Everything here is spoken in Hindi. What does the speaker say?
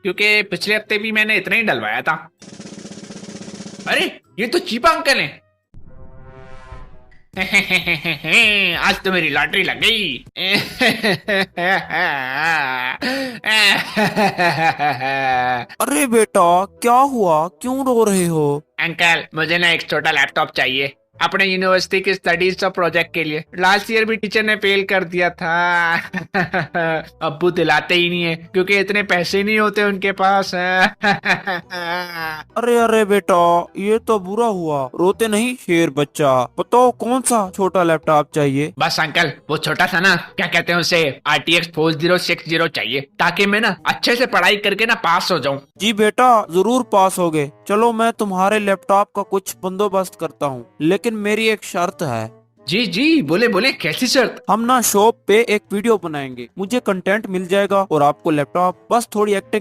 क्योंकि पिछले हफ्ते भी मैंने इतना ही डलवाया था। अरे ये तो चीपा अंकल हैं। आज तो मेरी लॉटरी लग गई। अरे बेटा, क्या हुआ? क्यों रो रहे हो? अंकल मुझे ना एक छोटा लैपटॉप चाहिए अपने यूनिवर्सिटी की स्टडीज और प्रोजेक्ट के लिए। लास्ट ईयर भी टीचर ने फेल कर दिया था। अब्बू दिलाते ही नहीं है क्योंकि इतने पैसे नहीं होते उनके पास। अरे अरे बेटा, ये तो बुरा हुआ। रोते नहीं शेर बच्चा। बताओ कौन सा छोटा लैपटॉप चाहिए? बस अंकल वो छोटा सा ना, क्या कहते हैं उसे, RTX 4060 चाहिए ताकि मैं ना अच्छे से पढ़ाई करके ना पास हो जाऊं। जी बेटा, जरूर पास होगे। चलो मैं तुम्हारे लैपटॉप का कुछ बंदोबस्त करता हूँ, लेकिन मेरी एक शर्त है। जी जी बोले बोले, कैसी शर्त? हम ना शॉप पे एक वीडियो बनाएंगे, मुझे कंटेंट मिल जाएगा और आपको लैपटॉप। बस थोड़ी एक्टिंग